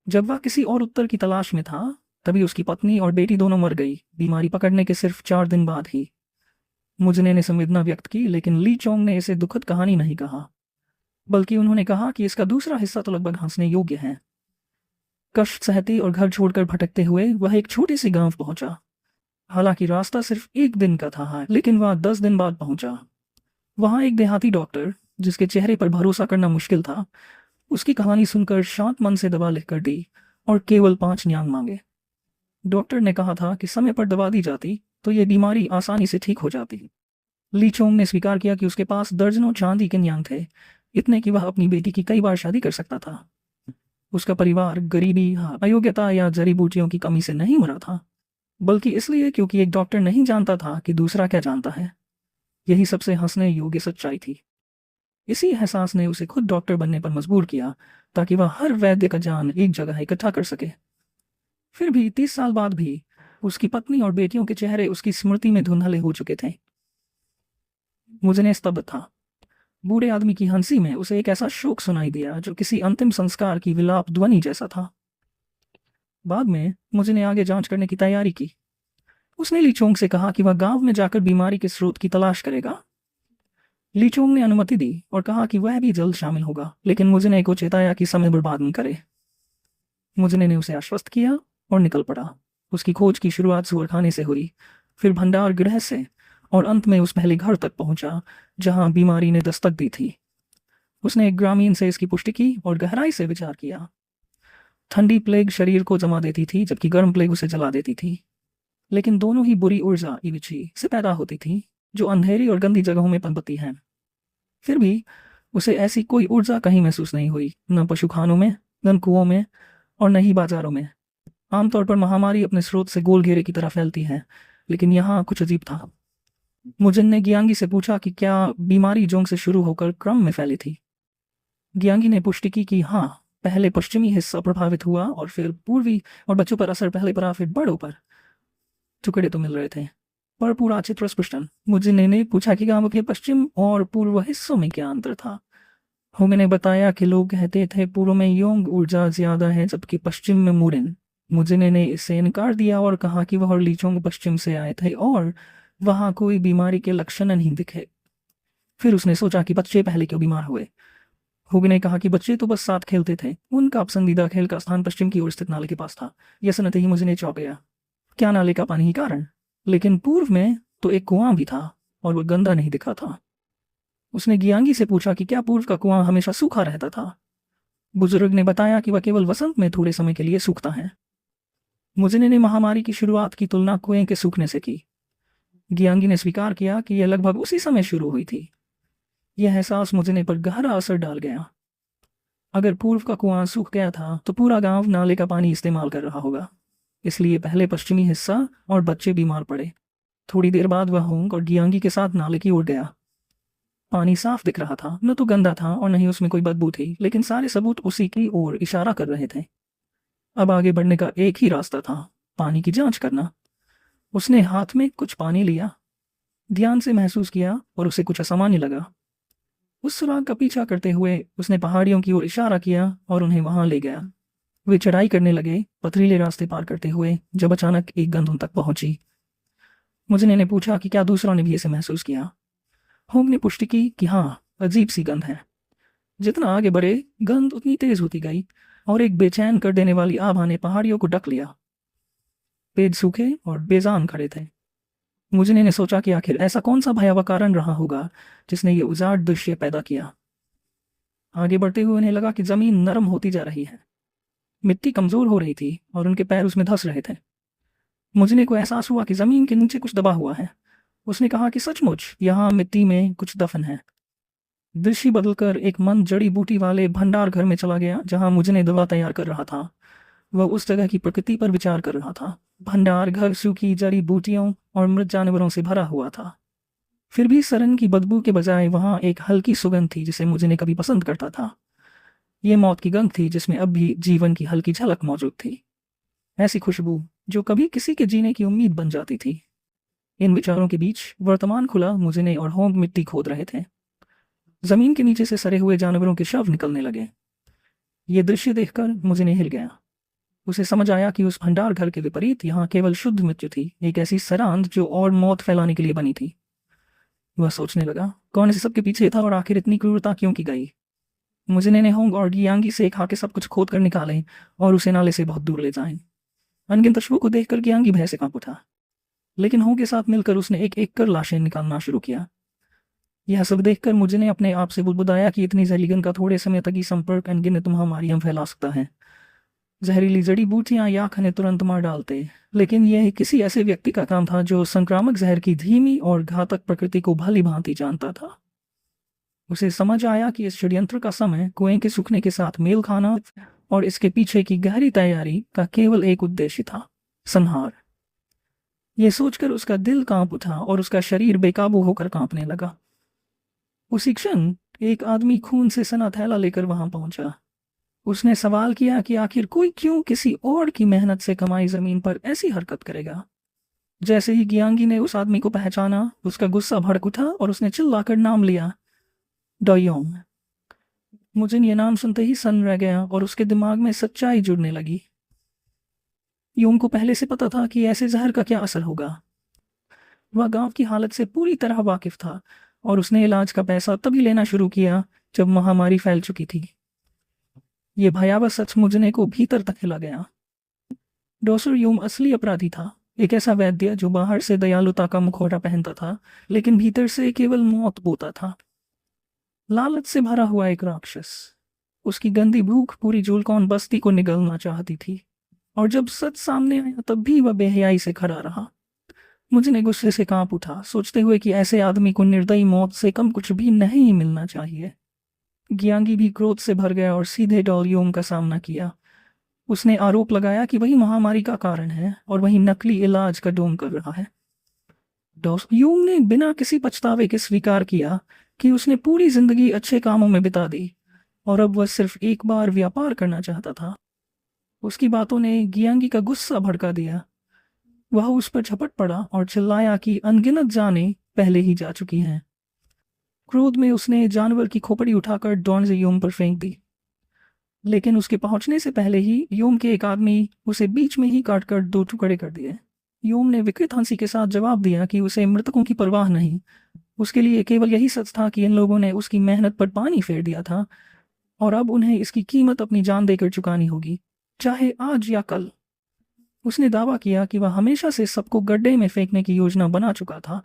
जब वह किसी और उत्तर की तलाश में था, तभी उसकी पत्नी और बेटी दोनों मर गई, बीमारी पकड़ने के सिर्फ 4 दिन बाद ही। मुजने ने संवेदना व्यक्त की, लेकिन ली चोंग ने इसे दुखद कहानी नहीं कहा, बल्कि उन्होंने कहा कि इसका दूसरा हिस्सा तो लगभग हंसने योग्य है। कष्ट सहते और घर छोड़कर भटकते हुए वह एक छोटी सी गांव पहुंचा। हालांकि रास्ता सिर्फ 1 दिन का था, लेकिन वह 10 दिन बाद पहुंचा। वहां एक देहाती डॉक्टर, जिसके चेहरे पर भरोसा करना मुश्किल था, उसकी कहानी सुनकर शांत मन से दवा लिखकर दी और केवल 5 न्यान मांगे। डॉक्टर ने कहा था कि समय पर दवा दी जाती तो ये बीमारी आसानी से ठीक हो जाती। ली चोंग ने स्वीकार किया कि उसके पास दर्जनों चांदी के न्यान थे, इतने कि वह अपनी बेटी की कई बार शादी कर सकता था। उसका परिवार गरीबी, अयोग्यता या जड़ी बूटियों की कमी से नहीं मरा था, बल्कि इसलिए क्योंकि एक डॉक्टर नहीं जानता था कि दूसरा क्या जानता है। यही सबसे हंसने योग्य सच्चाई थी। इसी एहसास ने उसे खुद डॉक्टर बनने पर मजबूर किया, ताकि वह हर वैद्य का ज्ञान एक जगह इकट्ठा कर सके। फिर भी 30 साल बाद भी उसकी पत्नी और बेटियों के चेहरे उसकी स्मृति में धुंधले हो चुके थे। मुझे स्तब्ध था। बूढ़े आदमी की हंसी में उसे एक ऐसा शोक सुनाई दिया जो किसी अंतिम संस्कार की विलाप ध्वनि जैसा था। बाद में मुझे ने आगे जांच करने की तैयारी की। उसने लीचोंग से कहा कि वह गांव में जाकर बीमारी के स्रोत की तलाश करेगा। लीचोंग ने अनुमति दी और कहा कि वह भी जल्द शामिल होगा, लेकिन मुझे को चेताया कि समय बर्बाद न करे। मुझे ने उसे आश्वस्त किया और निकल पड़ा। उसकी खोज की शुरुआत सुअरखाने से हुई, फिर भंडार गृह से, और अंत में उस पहले घर तक पहुंचा जहां बीमारी ने दस्तक दी थी। उसने एक ग्रामीण से इसकी पुष्टि की और गहराई से विचार किया। ठंडी प्लेग शरीर को जमा देती थी, जबकि गर्म प्लेग उसे जला देती थी। लेकिन दोनों ही बुरी ऊर्जा इविची से पैदा होती थी, जो अंधेरी और गंदी जगहों में पनपती हैं। फिर भी उसे ऐसी कोई ऊर्जा कहीं महसूस नहीं हुई, न पशुखानों में, न कुओं में, और न ही बाजारों में। आमतौर पर महामारी अपने स्रोत से गोल घेरे की तरह फैलती है, लेकिन यहाँ कुछ अजीब था। मुजिन ने गियांगी से पूछा कि क्या बीमारी जोंग से शुरू होकर क्रम में फैली थी। गियांगी ने पुष्टि की कि हाँ, पहले पश्चिमी हिस्सा प्रभावित हुआ और फिर पूर्वी, और बच्चों पर असर पहले पड़ा फिर बड़ों पर। टुकड़े तो मिल रहे थे, पर पूरा चित्र स्पष्ट। मुजिन ने पूछा कि गांव के पश्चिम और पूर्व हिस्सों में क्या अंतर था। होंगे ने बताया कि लोग कहते थे पूर्व में योंग ऊर्जा ज्यादा है, जबकि पश्चिम में मुरिन। मुजिन ने इससे इनकार दिया और कहा कि वह और लीचोंग पश्चिम से आए थे और वहां कोई बीमारी के लक्षण नहीं दिखे। फिर उसने सोचा कि बच्चे पहले क्यों बीमार हुए। होगी ने कहा कि बच्चे तो बस साथ खेलते थे, उनका पसंदीदा खेल का स्थान पश्चिम की ओर स्थित नाले के पास था। यह सुनते ही मुझे चौंक गया। क्या नाले का पानी ही कारण? लेकिन पूर्व में तो एक कुआं भी था और वह गंदा नहीं दिखा था। उसने गियांगी से पूछा कि क्या पूर्व का कुआं हमेशा सूखा रहता था। बुजुर्ग ने बताया कि वह केवल वसंत में थोड़े समय के लिए सूखता है। मुजिन ने महामारी की शुरुआत की तुलना कुएं के सूखने से की। गियांगी ने स्वीकार किया कि यह लगभग उसी समय शुरू हुई थी। यह एहसास मुजिन पर गहरा असर डाल गया। अगर पूर्व का कुआं सूख गया था तो पूरा गांव नाले का पानी इस्तेमाल कर रहा होगा। इसलिए पहले पश्चिमी हिस्सा और बच्चे बीमार पड़े। थोड़ी देर बाद वह होंग और गियांगी के साथ नाले की ओर गया। पानी साफ दिख रहा था, न तो गंदा था और न ही उसमें कोई बदबू थी, लेकिन सारे सबूत उसी की ओर इशारा कर रहे थे। अब आगे बढ़ने का एक ही रास्ता था, पानी की जांच करना। उसने हाथ में कुछ पानी लिया, ध्यान से महसूस किया और उसे कुछ असामान्य लगा। उस सुराग का पीछा करते हुए उसने पहाड़ियों की ओर इशारा किया और उन्हें वहां ले गया। वे चढ़ाई करने लगे, पथरीले रास्ते पार करते हुए, जब अचानक एक गंध उन तक पहुंची। मुझे ने पूछा कि क्या दूसरों ने भी इसे महसूस किया। होंग ने पुष्टि की कि हाँ, अजीब सी गंध है। जितना आगे बढ़े गंध उतनी तेज होती गई और एक बेचैन कर देने वाली आभा ने पहाड़ियों को ढक लिया। पेड़ सूखे और बेजान खड़े थे। मुझे ने सोचा कि आखिर ऐसा कौन सा भयावह कारण रहा होगा जिसने ये उजाड़ दृश्य पैदा किया। आगे बढ़ते हुए उन्हें लगा कि जमीन नरम होती जा रही है, मिट्टी कमजोर हो रही थी और उनके पैर उसमें धंस रहे थे। मुझे को एहसास हुआ कि जमीन के नीचे कुछ दबा हुआ है। उसने कहा कि सचमुच यहाँ मिट्टी में कुछ दफन है। दृश्य बदलकर एक मन जड़ी बूटी वाले भंडार घर में चला गया जहां मुझे दवा तैयार कर रहा था। वह उस जगह की प्रकृति पर विचार कर रहा था। भंडार घर सूखी जड़ी बूटियों और मृत जानवरों से भरा हुआ था। फिर भी सरन की बदबू के बजाय वहां एक हल्की सुगंध थी जिसे मुझे कभी पसंद करता था। ये मौत की गंध थी जिसमें अब भी जीवन की हल्की झलक मौजूद थी। ऐसी खुशबू जो कभी किसी के जीने की उम्मीद बन जाती थी। इन विचारों के बीच वर्तमान खुला मुझे और होंग मिट्टी खोद रहे थे। जमीन के नीचे से सड़े हुए जानवरों के शव निकलने लगे। ये दृश्य देखकर मुझे हिल गया। उसे समझ आया कि उस भंडार घर के विपरीत यहाँ केवल शुद्ध मृत्यु थी, एक ऐसी सरांध जो और मौत फैलाने के लिए बनी थी। वह सोचने लगा, कौन इस सबके पीछे था और आखिर इतनी क्रूरता क्यों की गई। मुझे ने होंग और गियांगी से खा के सब कुछ खोद कर निकालें और उसे नाले से बहुत दूर ले जाएं। अनगिनत पशुओं को देखकर गियांगी भय से कांप उठा, लेकिन होंग के साथ मिलकर उसने एक एक कर लाशें निकालना शुरू किया। यह सब देखकर मुझे ने अपने आप से बुदबुदाया कि इतनी जहरीगन का थोड़े समय तक ही संपर्क अनगिनत महामारियां फैला सकता है। जहरीली जड़ी बूटियां या खने तुरंत मार डालते, लेकिन यह किसी ऐसे व्यक्ति का काम था जो संक्रामक जहर की धीमी और घातक प्रकृति को भली भांति जानता था। उसे समझ आया कि इस षड्यंत्र का समय कुएं के सूखने के साथ मेल खाना और इसके पीछे की गहरी तैयारी का केवल एक उद्देश्य था, संहार। यह सोचकर उसका दिल कांप उठा और उसका शरीर बेकाबू होकर कांपने लगा। उसी क्षण एक आदमी खून से सना थैला लेकर वहां पहुंचा। उसने सवाल किया कि आखिर कोई क्यों किसी और की मेहनत से कमाई जमीन पर ऐसी हरकत करेगा। जैसे ही गियांगी ने उस आदमी को पहचाना, उसका गुस्सा भड़क उठा और उसने चिल्लाकर नाम लिया, डोयोंग। मुझे ये नाम सुनते ही सन रह गया और उसके दिमाग में सच्चाई जुड़ने लगी। यूंग को पहले से पता था कि ऐसे जहर का क्या असर होगा। वह गांव की हालत से पूरी तरह वाकिफ था और उसने इलाज का पैसा तभी लेना शुरू किया जब महामारी फैल चुकी थी। ये भयावह सच मुझने को भीतर तक हिला गया। डॉक्टर यूम असली अपराधी था, एक ऐसा वैद्य जो बाहर से दयालुता का मुखौटा पहनता था लेकिन भीतर से केवल मौत बोता था। लालच से भरा हुआ एक राक्षस। उसकी गंदी भूख पूरी जूलकॉन बस्ती को निगलना चाहती थी और जब सच सामने आया तब भी वह बेहयाई से खड़ा रहा। मुझे गुस्से से कांप उठा, सोचते हुए कि ऐसे आदमी को निर्दयी मौत से कम कुछ भी नहीं मिलना चाहिए। गियांगी भी क्रोध से भर गया और सीधे डॉलयोंग का सामना किया। उसने आरोप लगाया कि वही महामारी का कारण है और वही नकली इलाज का डोंग कर रहा है। डॉलयोंग ने बिना किसी पछतावे के स्वीकार किया कि उसने पूरी जिंदगी अच्छे कामों में बिता दी और अब वह सिर्फ एक बार व्यापार करना चाहता था। उसकी बातों ने गियांगी का गुस्सा भड़का दिया। वह उस पर झपट पड़ा और चिल्लाया कि अनगिनत जानें पहले ही जा चुकी हैं। क्रोध में उसने जानवर की खोपड़ी उठाकर डॉनज़ेयोंग पर फेंक दी, लेकिन उसके पहुंचने से पहले ही योम के एक आदमी उसे बीच में ही काटकर दो टुकड़े कर दिए। योम ने विकृत हंसी के साथ जवाब दिया कि उसे मृतकों की परवाह नहीं, उसके लिए केवल यही सच था कि इन लोगों ने उसकी मेहनत पर पानी फेर दिया था और अब उन्हें इसकी कीमत अपनी जान देकर चुकानी होगी, चाहे आज या कल। उसने दावा किया कि वह हमेशा से सबको गड्ढे में फेंकने की योजना बना चुका था,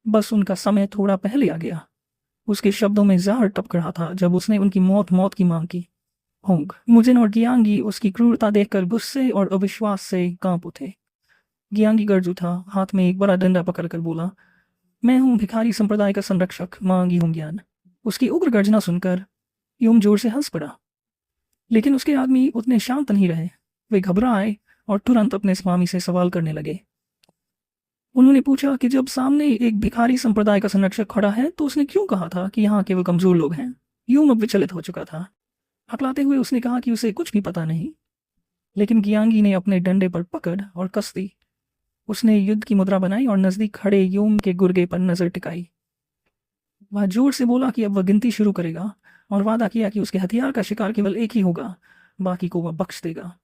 बस उनका समय थोड़ा पहले आ गया। उसके शब्दों में जहर टपक रहा था जब उसने उनकी मौत की मांग की। होंग, मुजिन और गियांगी उसकी क्रूरता देखकर गुस्से और अविश्वास से कांप उठे। गियांगी गर्ज उठा, हाथ में एक बड़ा डंडा पकड़कर बोला, मैं हूँ भिखारी संप्रदाय का संरक्षक मांगी होंगियान। उसकी उग्र गर्जना सुनकर यूम जोर से हंस पड़ा, लेकिन उसके आदमी उतने शांत नहीं रहे। वे घबराए और तुरंत अपने स्वामी से सवाल करने लगे। उन्होंने पूछा कि जब सामने एक भिखारी संप्रदाय का संरक्षक खड़ा है तो उसने क्यों कहा था कि यहाँ केवल कमजोर लोग हैं। यूम अब विचलित हो चुका था। हकलाते हुए उसने कहा कि उसे कुछ भी पता नहीं, लेकिन गियांगी ने अपने डंडे पर पकड़ और कस दी। उसने युद्ध की मुद्रा बनाई और नजदीक खड़े यूम के गुर्गे पर नजर टिकाई। वह जोर से बोला कि अब वह गिनती शुरू करेगा और वादा किया कि उसके हथियार का शिकार केवल एक ही होगा, बाकी को वह बख्श देगा।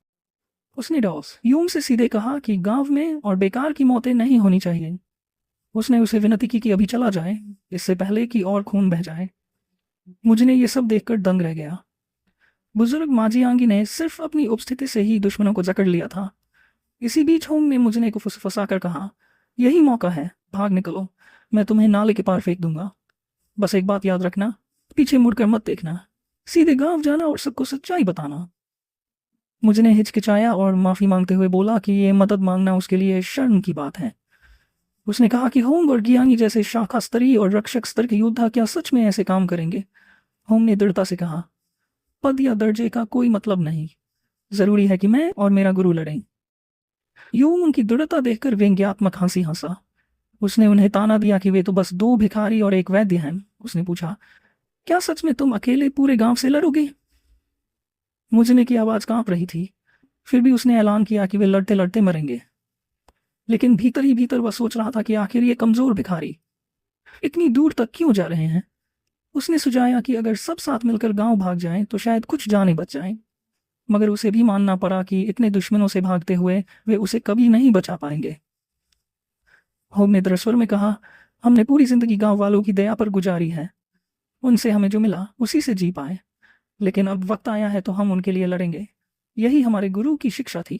उसने डॉस यूम से सीधे कहा कि गांव में और बेकार की मौतें नहीं होनी चाहिए। उसने उसे विनती की कि अभी चला जाए, इससे पहले कि और खून बह जाए। मुझे ये सब देखकर दंग रह गया। बुजुर्ग माजियांगी ने सिर्फ अपनी उपस्थिति से ही दुश्मनों को जकड़ लिया था। इसी बीच होंग ने मुझे को फुसफुसा कर कहा, यही मौका है, भाग निकलो, मैं तुम्हें नाले के पार फेंक दूंगा। बस एक बात याद रखना, पीछे मुड़कर मत देखना, सीधे गांव जाना और सबको सच्चाई बताना। मुझे हिचकिचाया और माफी मांगते हुए बोला कि ये मदद मांगना उसके लिए शर्म की बात है। उसने कहा कि होंग और गियांगी जैसे शाखा स्तरीय और रक्षक स्तर के योद्धा क्या सच में ऐसे काम करेंगे। होंग ने दृढ़ता से कहा, पद या दर्जे का कोई मतलब नहीं, जरूरी है कि मैं और मेरा गुरु लड़ें। यूं उनकी दृढ़ता देखकर व्यंग्यात्मक हंसी हंसा। उसने उन्हें ताना दिया कि वे तो बस दो भिखारी और एक वैद्य हैं। उसने पूछा, क्या सच में तुम अकेले पूरे गांव से लड़ोगे? मुझने की आवाज कांप रही थी। फिर भी उसने ऐलान किया कि वे लड़ते लड़ते मरेंगे। लेकिन भीतर ही भीतर वह सोच रहा था कि आखिर ये कमजोर भिखारी इतनी दूर तक क्यों जा रहे हैं। उसने सुझाया कि अगर सब साथ मिलकर गांव भाग जाएं तो शायद कुछ जानें बच जाएं। मगर उसे भी मानना पड़ा कि इतने दुश्मनों से भागते हुए वे उसे कभी नहीं बचा पाएंगे। होम ने दरस्वर में कहा, हमने पूरी जिंदगी गांव वालों की दया पर गुजारी है, उनसे हमें जो मिला उसी से जी पाए, लेकिन अब वक्त आया है तो हम उनके लिए लड़ेंगे। यही हमारे गुरु की शिक्षा थी।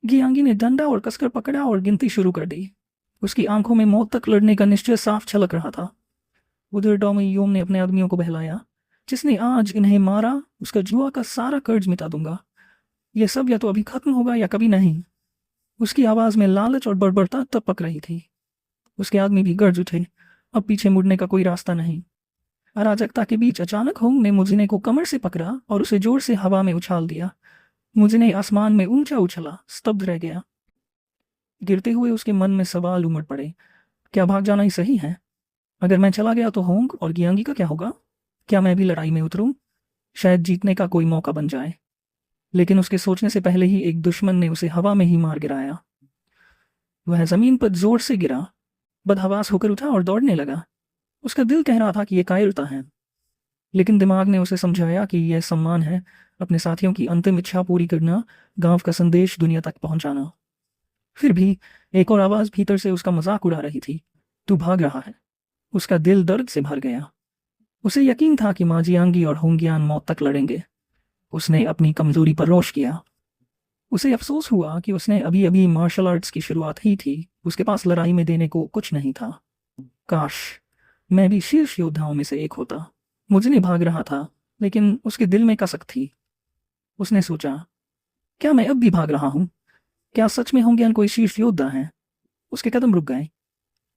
गियांगी ने डंडा और कसकर पकड़ा और गिनती शुरू कर दी। उसकी आंखों में मौत तक लड़ने का निश्चय साफ छलक रहा था। उधर डोमयोम ने अपने आदमियों को बहलाया, जिसने आज इन्हें मारा उसका जुआ का सारा कर्ज मिटा दूंगा। यह सब या तो अभी खत्म होगा या कभी नहीं। उसकी आवाज में लालच और बर्बरता टपक रही थी। उसके आदमी भी गरज उठे, अब पीछे मुड़ने का कोई रास्ता नहीं। अराजकता के बीच अचानक होंग ने मुजने को कमर से पकड़ा और उसे जोर से हवा में उछाल दिया। मुजने आसमान में ऊंचा उछला, स्तब्ध रह गया। गिरते हुए उसके मन में सवाल उमड़ पड़े, क्या भाग जाना ही सही है? अगर मैं चला गया तो होंग और गियांगी का क्या होगा? क्या मैं भी लड़ाई में उतरूं? शायद जीतने का कोई मौका बन जाए। लेकिन उसके सोचने से पहले ही एक दुश्मन ने उसे हवा में ही मार गिराया। वह जमीन पर जोर से गिरा, बदहवास होकर उठा और दौड़ने लगा। उसका दिल कह रहा था कि यह कायरता है, लेकिन दिमाग ने उसे समझाया कि यह सम्मान है, अपने साथियों की अंतिम इच्छा पूरी करना, गांव का संदेश दुनिया तक पहुंचाना। फिर भी एक और आवाज भीतर से उसका मजाक उड़ा रही थी, तू भाग रहा है। उसका दिल दर्द से भर गया। उसे यकीन था कि माजियांगी और होंगियान मौत तक लड़ेंगे। उसने अपनी कमजोरी पर रोश किया। उसे अफसोस हुआ कि उसने अभी अभी मार्शल आर्ट्स की शुरुआत ही थी, उसके पास लड़ाई में देने को कुछ नहीं था। काश मैं भी शीर्ष योद्धाओं में से एक होता। मुझे भाग रहा था, लेकिन उसके दिल में कसक थी। उसने सोचा, क्या मैं अब भी भाग रहा हूं? क्या सच में होंगियान कोई शीर्ष योद्धा है? उसके कदम रुक गए।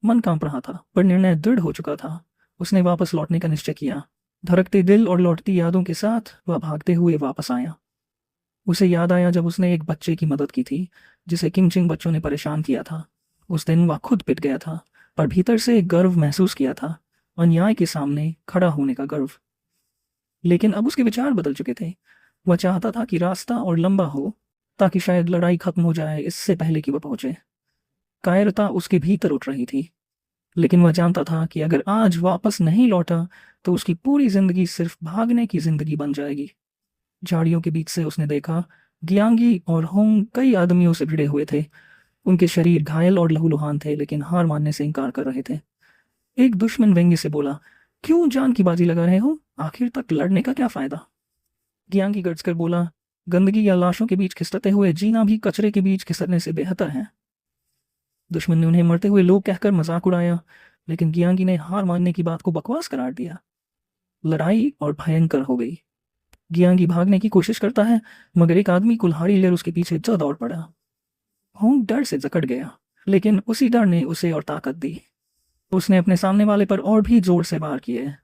मन कांप रहा था, पर निर्णय दृढ़ हो चुका था। उसने वापस लौटने का निश्चय किया। धड़कते दिल और लौटती यादों के साथ वह भागते हुए वापस आया। उसे याद आया जब उसने एक बच्चे की मदद की थी, जिसे किंगचिंग बच्चों ने परेशान किया था। उस दिन वह खुद पिट गया था, पर भीतर से एक गर्व महसूस किया था, अन्याय के सामने खड़ा होने का गर्व। लेकिन अब उसके विचार बदल चुके थे। वह चाहता था कि रास्ता और लंबा हो, ताकि शायद लड़ाई खत्म हो जाए इससे पहले कि वह पहुंचे। कायरता उसके भीतर उठ रही थी, लेकिन वह जानता था कि अगर आज वापस नहीं लौटा तो उसकी पूरी जिंदगी सिर्फ भागने की जिंदगी बन जाएगी। झाड़ियों के बीच से उसने देखा, गियांगी और होंग कई आदमियों से भिड़े हुए थे। उनके शरीर घायल और लहूलुहान थे, लेकिन हार मानने से इनकार कर रहे थे। एक दुश्मन व्यंग्य से बोला, क्यों जान की बाजी लगा रहे हो? आखिर तक लड़ने का क्या फायदा? गियांगी गर्ज कर बोला, गंदगी या लाशों के बीच खिसकते हुए जीना भी कचरे के बीच खिसकने से बेहतर है। दुश्मन ने उन्हें मरते हुए लोग कहकर मजाक उड़ाया, लेकिन गियांगी ने हार मानने की बात को बकवास करार दिया। लड़ाई और भयंकर हो गई। गियांगी भागने की कोशिश करता है, मगर एक आदमी कुल्हाड़ी लेकर उसके पीछे जा दौड़ पड़ा। होंग डर से जकड़ गया, लेकिन उसी डर ने उसे और ताकत दी। उसने अपने सामने वाले पर और भी जोर से वार किए।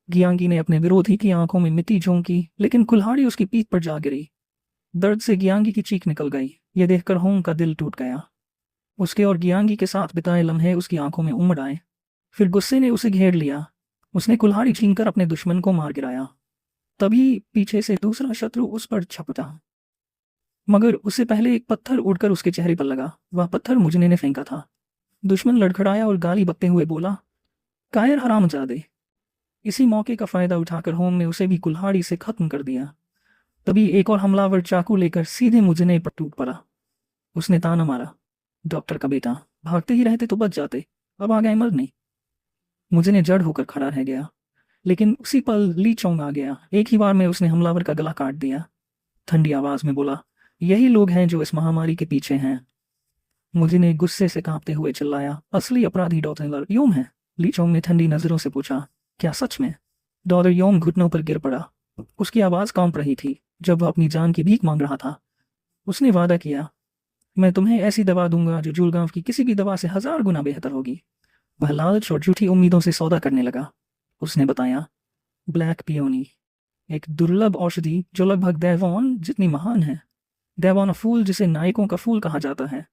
गियांगी ने अपने विरोधी की आंखों में मिट्टी झोंकी, लेकिन कुल्हाड़ी उसकी पीठ पर जा गिरी। दर्द से गियांगी की चीख निकल गई। यह देखकर होंग का दिल टूट गया। उसके और गियांगी के साथ बिताए लम्हे उसकी आंखों में उमड़ आए। फिर गुस्से ने उसे घेर लिया। उसने कुल्हाड़ी छीनकर अपने दुश्मन को मार गिराया। तभी पीछे से दूसरा शत्रु उस पर झपटा, मगर उससे पहले एक पत्थर उड़कर उसके चेहरे पर लगा। वह पत्थर मुजने ने फेंका था। दुश्मन लड़खड़ाया और गाली बकते हुए बोला, कायर हरामजादे। इसी मौके का फायदा उठाकर होम ने उसे भी कुल्हाड़ी से खत्म कर दिया। तभी एक और हमलावर चाकू लेकर सीधे मुजने पर टूट पड़ा। उसने ताना मारा, डॉक्टर का बेटा, भागते ही रहते तो बच जाते, अब आ गए मरने। मुजने जड़ होकर खड़ा रह गया, लेकिन उसी पल ली चोंग आ गया। एक ही बार में उसने हमलावर का गला काट दिया। ठंडी आवाज में बोला, यही लोग हैं जो इस महामारी के पीछे हैं। मुजने गुस्से से कांपते हुए चिल्लाया, असली अपराधी डॉक्टर योम है। ली चोंग ने ठंडी नजरों से पूछा, क्या सच में? डॉक्टर योम घुटनों पर गिर पड़ा। उसकी आवाज कांप रही थी जब वह अपनी जान की भीख मांग रहा था। उसने वादा किया, मैं तुम्हें ऐसी दवा दूंगा जो जुलगांव की किसी भी दवा से 1000 गुना बेहतर होगी। वह लालच और झूठी उम्मीदों से सौदा करने लगा। उसने बताया, ब्लैक पियोनी, एक दुर्लभ औषधि जो लगभग दैवॉन जितनी महान है। दैवॉन फूल जिसे नायकों का फूल कहा जाता है।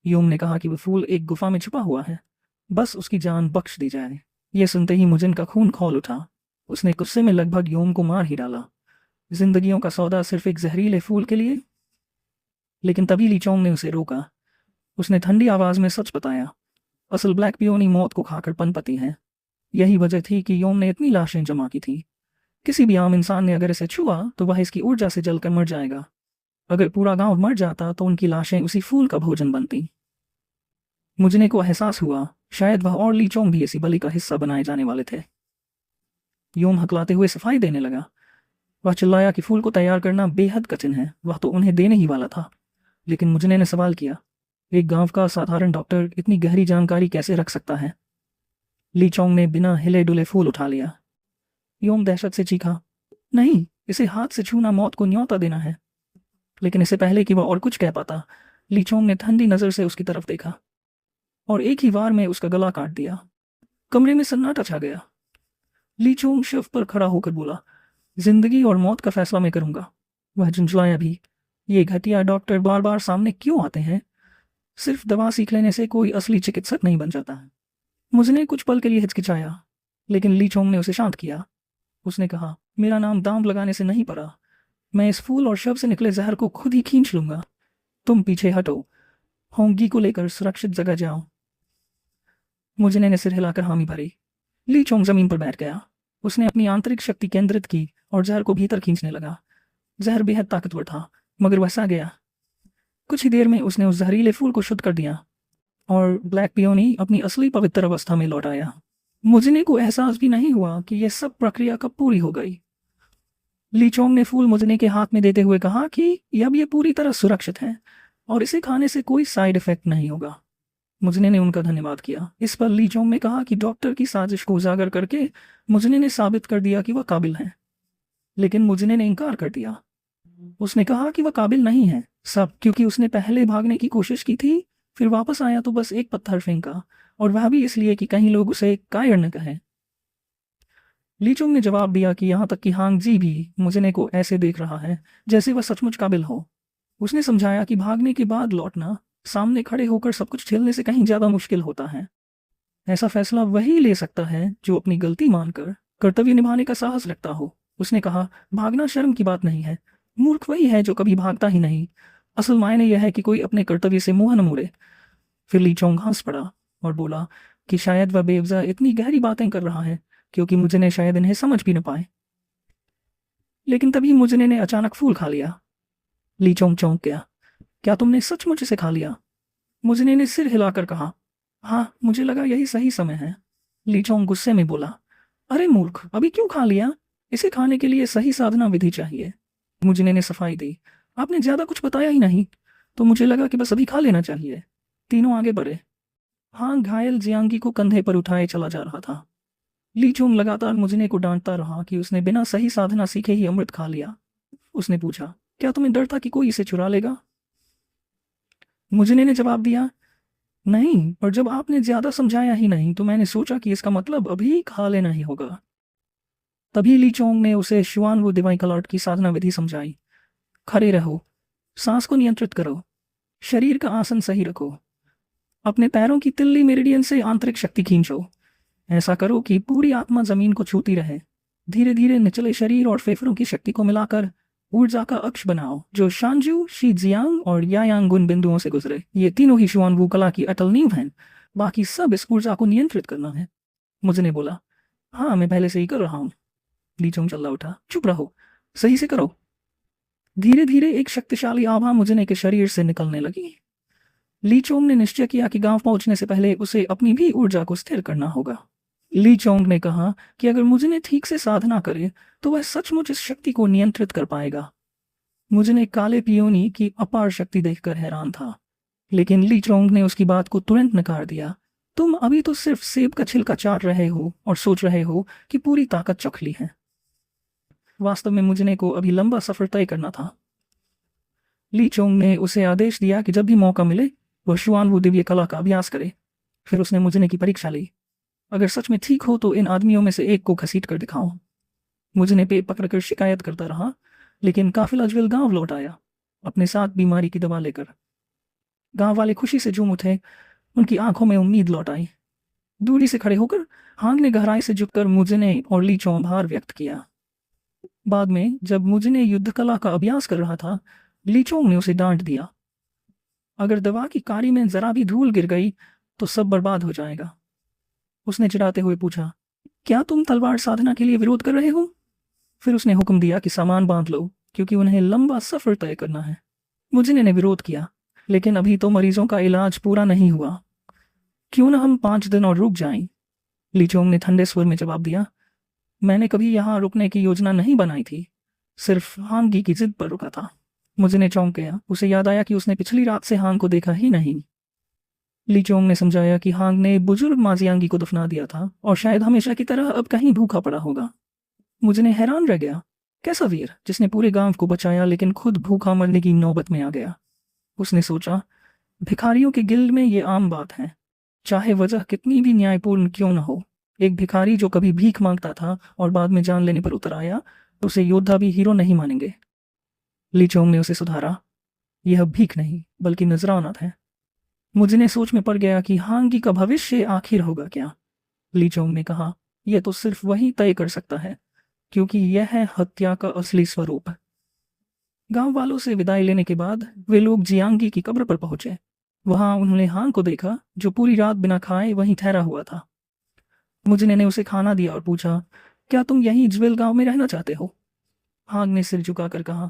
योम ने कहा कि वह फूल एक गुफा में छुपा हुआ है, बस उसकी जान बख्श दी जाए। यह सुनते ही मुजिन का खून खौल उठा। उसने गुस्से में लगभग योम को मार ही डाला। जिंदगियों का सौदा सिर्फ एक जहरीले फूल के लिए? लेकिन तभी लीचोंग ने उसे रोका। उसने ठंडी आवाज में सच बताया, असल ब्लैक पियोनी मौत को खाकर पनपती है। यही वजह थी कि योम ने इतनी लाशें जमा की थी। किसी भी आम इंसान ने अगर इसे छुआ तो वह इसकी ऊर्जा से जलकर मर जाएगा। अगर पूरा गांव मर जाता तो उनकी लाशें उसी फूल का भोजन बनती। मुझने को एहसास हुआ शायद वह और ली चोंग भी इसी बलि का हिस्सा बनाए जाने वाले थे। योम हकलाते हुए सफाई देने लगा। वह चिल्लाया कि फूल को तैयार करना बेहद कठिन है, वह तो उन्हें देने ही वाला था। लेकिन मुझने ने सवाल किया, एक गांव का साधारण डॉक्टर इतनी गहरी जानकारी कैसे रख सकता है? ली चोंग ने बिना हिले डुले फूल उठा लिया। योम दहशत से चीखा, नहीं, इसे हाथ से छूना मौत को न्योता देना है। लेकिन इससे पहले कि वह और कुछ कह पाता, ली चोंग ने ठंडी नजर से उसकी तरफ देखा और एक ही वार में उसका गला काट दिया। कमरे में सन्नाटा छा गया। ली चोंग शव पर खड़ा होकर बोला, जिंदगी और मौत का फैसला मैं करूंगा। वह झुंझलाया भी, ये घटिया डॉक्टर बार बार सामने क्यों आते हैं? सिर्फ दवा सीख लेने से कोई असली चिकित्सक नहीं बन जाता। मुझने कुछ पल के लिए हिचकिचाया, लेकिन ली चोंग ने उसे शांत किया। उसने कहा, मेरा नाम दांव लगाने से नहीं पड़ा। मैं इस फूल और शव से निकले जहर को खुद ही खींच लूंगा। तुम पीछे हटो, होंगी को लेकर सुरक्षित जगह जाओ। मुझने ने सिर हिलाकर हामी भरी। ली चोंग जमीन पर बैठ गया। उसने अपनी आंतरिक शक्ति केंद्रित की और जहर को भीतर खींचने लगा। जहर बेहद ताकतवर था, मगर वह सा गया। कुछ ही देर में उसने उस जहरीले फूल को शुद्ध कर दिया और ब्लैक पियोनी अपनी असली पवित्र अवस्था में लौट आया। मुझने को एहसास भी नहीं हुआ कि यह सब प्रक्रिया कब पूरी हो गई। ली चोंग ने फूल मुझने के हाथ में देते हुए कहा कि अब यह पूरी तरह सुरक्षित है और इसे खाने से कोई साइड इफेक्ट नहीं होगा। मुझने ने उनका धन्यवाद किया। इस पर ली चोंग ने कहा कि डॉक्टर की साजिश को उजागर करके मुझने ने साबित कर दिया कि वह काबिल है। लेकिन मुझने ने इनकार कर दिया। उसने कहा कि वह काबिल नहीं है, सब क्योंकि उसने पहले भागने की कोशिश की थी, फिर वापस आया तो बस एक पत्थर फेंका, और वह भी इसलिए कि कहीं लोग उसे कायर न कहें। ली चोंग ने जवाब दिया कि यहाँ तक कि हांग जी भी मुझने को ऐसे देख रहा है जैसे वह सचमुच काबिल हो। उसने समझाया कि भागने के बाद लौटना सामने खड़े होकर सब कुछ झेलने से कहीं ज्यादा मुश्किल होता है। ऐसा फैसला वही ले सकता है जो अपनी गलती मानकर कर्तव्य निभाने का साहस रखता हो। उसने कहा, भागना शर्म की बात नहीं है, मूर्ख वही है जो कभी भागता ही नहीं। असल मायने यह है कि कोई अपने कर्तव्य से मुंह न मोड़े। फिर ली चोंग हंस पड़ा और बोला कि शायद वह बेवजह इतनी गहरी बातें कर रहा है क्योंकि मुझने शायद इन्हें समझ भी न पाए। लेकिन तभी मुझने ने अचानक फूल खा लिया। ली चोंग चौंक गया, क्या तुमने सचमुच इसे खा लिया? मुझने ने सिर हिलाकर कहा, हाँ, मुझे लगा यही सही समय है। ली चोंग गुस्से में बोला, अरे मूर्ख, अभी क्यों खा लिया? इसे खाने के लिए सही साधना विधि चाहिए। मुझने ने सफाई दी, आपने ज्यादा कुछ बताया ही नहीं, तो मुझे लगा कि बस अभी खा लेना चाहिए। तीनों आगे बढ़े। हाँ, घायल जियांगी को कंधे पर उठाए चला जा रहा था। ली चोंग लगातार मुझने को डांटता रहा कि उसने बिना सही साधना सीखे ही अमृत खा लिया। उसने पूछा, क्या तुम्हें डर था कि कोई इसे चुरा लेगा? मुझने ने जवाब दिया, नहीं, और जब आपने ज्यादा समझाया ही नहीं तो मैंने सोचा कि इसका मतलब अभी खा लेना ही होगा। तभी ली चोंग ने उसे शुआन वो दिवाई कलर्ट की साधना विधि समझाई। खड़े रहो, सांस को नियंत्रित करो, शरीर का आसन सही रखो, अपने पैरों की तिल्ली मेरिडियन से आंतरिक शक्ति खींचो। ऐसा करो कि पूरी आत्मा जमीन को छूती रहे। धीरे धीरे निचले शरीर और फेफड़ों की शक्ति को मिलाकर ऊर्जा का अक्ष बनाओ जो शांजू, शी जियांग और यायांग गुण बिंदुओं से गुजरे। ये तीनों ही शुआन वू कला की अटल नींव हैं। बाकी सब इस ऊर्जा को नियंत्रित करना है। मुझने बोला, हाँ, मैं पहले से ही कर रहा हूँ। ली चोंग चल्ला उठा, चुप रहो, सही से करो। धीरे धीरे एक शक्तिशाली आभा मुझने के शरीर से निकलने लगी। ली चोंग ने निश्चय किया कि गांव पहुंचने से पहले उसे अपनी भी ऊर्जा को स्थिर करना होगा। ली चोंग ने कहा कि अगर मुझने ठीक से साधना करे तो वह सचमुच इस शक्ति को नियंत्रित कर पाएगा। मुझने काले पियोनी की अपार शक्ति देखकर हैरान था, लेकिन ली चोंग ने उसकी बात को तुरंत नकार दिया। तुम अभी तो सिर्फ सेब का छिलका चाट रहे हो और सोच रहे हो कि पूरी ताकत चख ली है। वास्तव में मुझने को अभी लंबा सफर तय करना था। ली चोंग ने उसे आदेश दिया कि जब भी मौका मिले वह शुआन वो दिव्य कला का अभ्यास करे। फिर उसने मुझने की परीक्षा ली। अगर सच में ठीक हो तो इन आदमियों में से एक को घसीट कर दिखाओ। मुझने पेट पकड़कर शिकायत करता रहा, लेकिन काफिला ज्वेल गांव लौट आया, अपने साथ बीमारी की दवा लेकर। गांव वाले खुशी से झूम उठे, उनकी आंखों में उम्मीद लौट आई। दूरी से खड़े होकर हांग ने गहराई से झुककर मुझने और ली चोंग आभार व्यक्त किया। बाद में जब मुझने युद्ध कला का अभ्यास कर रहा था, ली चोंग ने उसे डांट दिया, अगर दवा की कारी में जरा भी धूल गिर गई तो सब बर्बाद हो जाएगा। उसने चिढ़ाते हुए पूछा, क्या तुम तलवार साधना के लिए विरोध कर रहे हो? फिर उसने हुक्म दिया कि सामान बांध लो, क्योंकि उन्हें लंबा सफ़र तय करना है। मुझे ने विरोध किया, लेकिन अभी तो मरीजों का इलाज पूरा नहीं हुआ। क्यों ना हम 5 दिन और रुक जाएं? लीचोंग ने ठंडे स्वर में जवाब दिया। मैंने कभी यहाँ रुकने की योजना नहीं बनाई थी, सिर्फ हांगी की जिद पर रुका था। मुझे ने चौंक गया। उसे याद आया कि उसने पिछली रात से हांग को देखा ही नहीं। लीचोंग ने समझाया कि हांग ने बुजुर्ग माजियांगी को दफना दिया था और शायद हमेशा की तरह अब कहीं भूखा पड़ा होगा। मुझे ने हैरान रह गया। कैसा वीर जिसने पूरे गांव को बचाया लेकिन खुद भूखा मरने की नौबत में आ गया। उसने सोचा, भिखारियों के गिल्ड में ये आम बात है, चाहे वजह कितनी भी न्यायपूर्ण क्यों न हो। एक भिखारी जो कभी भीख मांगता था और बाद में जान लेने पर उतर आया, तो उसे योद्धा भी हीरो नहीं मानेंगे। लीचोंग ने उसे सुधारा, यह भीख नहीं बल्कि नजराना है। मुझे ने सोच में पड़ गया कि हांगी का भविष्य आखिर होगा क्या। लीचोंग ने कहा, यह तो सिर्फ वही तय कर सकता है, क्योंकि यह है हत्या का असली स्वरूप। गांव वालों से विदाई लेने के बाद वे लोग जियांगी की कब्र पर पहुंचे। वहां उन्होंने हांग को देखा, जो पूरी रात बिना खाए वहीं ठहरा हुआ था। मुजने ने उसे खाना दिया और पूछा, क्या तुम यहीं ज्वेल गांव में रहना चाहते हो? हांग ने सिर झुकाकर कहा,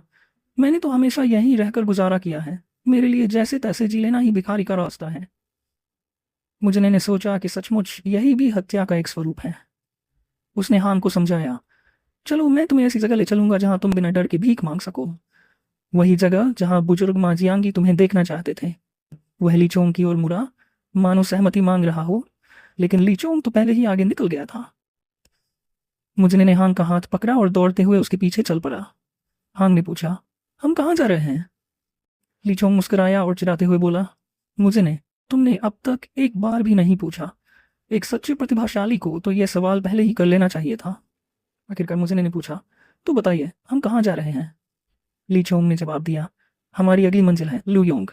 मैंने तो हमेशा यहीं रहकर गुजारा किया है। मेरे लिए जैसे तैसे जी लेना ही भिखारी का रास्ता है। मुजने ने सोचा कि सचमुच यही भी हत्या का एक स्वरूप है। उसने हांग को समझाया, चलो मैं तुम्हें ऐसी जगह ले चलूंगा जहां तुम बिना डर के भीख मांग सको। वही जगह जहां बुजुर्ग माजियांगी तुम्हें देखना चाहते थे। वह लीचोंग की ओर मुड़ा, मानो सहमति मांग रहा हो, लेकिन लीचोंग तो पहले ही आगे निकल गया था। मुजने ने हांग का हाथ पकड़ा और दौड़ते हुए उसके पीछे चल पड़ा। हांग ने पूछा, हम कहाँ जा रहे हैं? लीचोंग मुस्कुराया और चिढ़ाते हुए बोला, मुजने, तुमने अब तक एक बार भी नहीं पूछा। एक सच्चे प्रतिभाशाली को तो यह सवाल पहले ही कर लेना चाहिए था। आखिरकार मुजने ने पूछा, तो बताइए हम कहाँ जा रहे हैं? लीचोंग ने जवाब दिया, हमारी अगली मंजिल है लुयोंग।